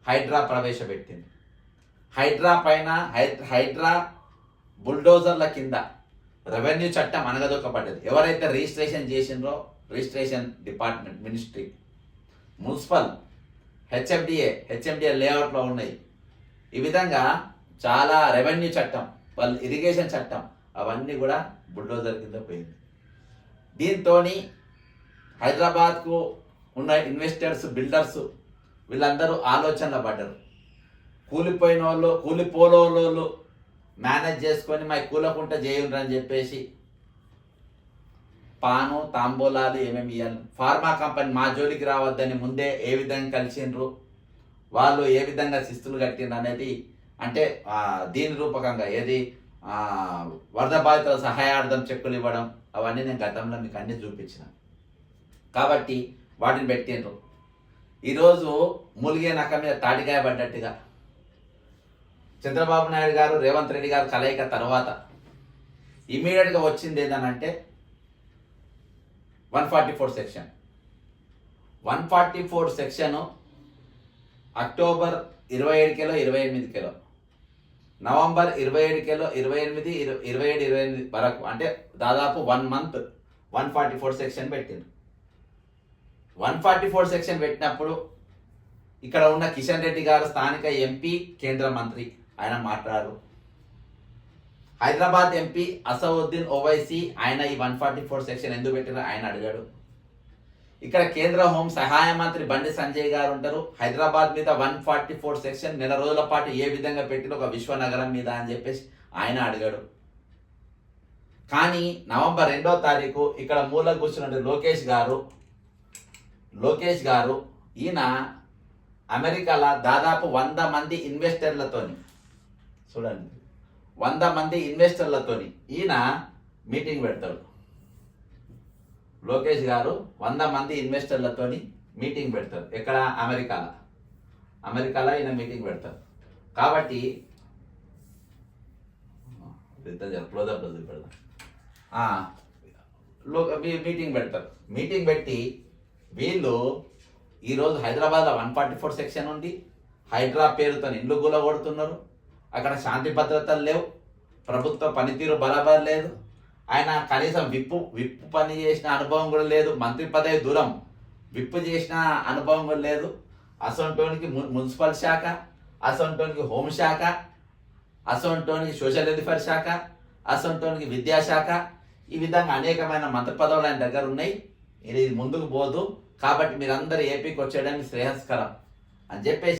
హైడ్రా ప్రవేశపెట్టింది. హైడ్రా పైన హైడ్రా బుల్డోజర్ల కింద రెవెన్యూ చట్టం అనగదొక్కబడ్డది. ఎవరైతే రిజిస్ట్రేషన్ చేసిండ్రో registration department, ministry, municipal, HMDA లేఅవుట్లో ఉన్నాయి. ఈ విధంగా చాలా రెవెన్యూ చట్టం, వాళ్ళు ఇరిగేషన్ చట్టం, అవన్నీ కూడా బుల్డోజర్ కింద పోయింది. దీంతో హైదరాబాద్కు ఉన్న ఇన్వెస్టర్స్, బిల్డర్స్ వీళ్ళందరూ ఆలోచనలో పడ్డారు. కూలిపోయిన వాళ్ళు, కూలిపోలోళ్ళు మేనేజ్ చేసుకొని మా కూలకుంట చేయండి అని చెప్పేసి పాను తాంబూలాలు ఏమేమి ఇవ్వాలి. ఫార్మా కంపెనీ మా జోలికి రావద్దని ముందే ఏ విధంగా కలిసిండ్రు, వాళ్ళు ఏ విధంగా శిస్తులు కట్టిండ్రు అనేది, అంటే దీని రూపకంగా ఏది వరద బాధితుల సహాయార్థం చెక్కులు ఇవ్వడం, అవన్నీ నేను గతంలో మీకు అన్ని చూపించిన. కాబట్టి వాటిని పెట్టిండ్రు. ఈరోజు మూలిగే నక్క మీద తాటికాయ పడ్డట్టుగా చంద్రబాబు నాయుడు గారు, రేవంత్ రెడ్డి గారు కలయిక తర్వాత ఇమీడియట్గా వచ్చింది ఏదనంటే 144 సెక్షన్. 144 సెక్షన్ అక్టోబర్ 27 28 నవంబర్ 27 28 27 వరకు, అంటే దాదాపు 1 మంత్ 144 సెక్షన్ పెట్టింది. 144 సెక్షన్ పెట్టినప్పుడు ఇక్కడ ఉన్న కిషన్ రెడ్డి గారు స్థానిక ఎంపీ, కేంద్ర మంత్రి, ఆయన మాట్లాడారు. హైదరాబాద్ ఎంపీ అసదుద్దీన్ ఓవైసీ ఆయన ఈ 144 సెక్షన్ ఎందుకు పెట్టినారో ఆయన అడిగాడు. ఇక్కడ కేంద్ర హోం సహాయ మంత్రి బండి సంజయ్ గారు ఉంటారు. హైదరాబాద్ మీద 144 సెక్షన్ నెల రోజుల పాటు ఏ విధంగా పెట్టిన ఒక విశ్వనగరం మీద అని చెప్పేసి ఆయన అడిగాడు. కానీ నవంబర్ 2వ తారీఖు ఇక్కడ మూల కూర్చున్న లోకేష్ గారు ఈయన అమెరికాలో దాదాపు 100 మంది ఇన్వెస్టర్లతోని, చూడండి 100 మంది ఇన్వెస్టర్లతోని ఈయన మీటింగ్ పెడతాడు. లోకేష్ గారు 100 మంది ఇన్వెస్టర్లతోని మీటింగ్ పెడతారు. ఎక్కడ? అమెరికాలో ఈయన మీటింగ్ పెడతారు. కాబట్టి మీటింగ్ పెడతారు. మీటింగ్ పెట్టి వీళ్ళు ఈరోజు హైదరాబాద్లో 144 సెక్షన్ ఉంది, హైడ్రా పేరుతో ఇండ్లు కూలగొడుతున్నారు, అక్కడ శాంతి భద్రతలు లేవు, ప్రభుత్వ పనితీరు బరాబర్ లేదు, ఆయన కనీసం విప్పు పని చేసిన అనుభవం కూడా లేదు, మంత్రి పదవి దూరం విప్పు చేసిన అనుభవం కూడా లేదు. అసొంటోనికి మున్సిపల్ శాఖ, అసొంటోనికి హోంశాఖ, అసొంటోనికి సోషల్ వెల్ఫేర్ శాఖ, అసొంటోనికి విద్యాశాఖ, ఈ విధంగా అనేకమైన మంత్రి పదవులు ఆయన దగ్గర ఉన్నాయి. ఇది ముందుకు పోదు. కాబట్టి మీరందరూ ఏపీకి వచ్చేయడానికి శ్రేయస్కరం అని చెప్పేసి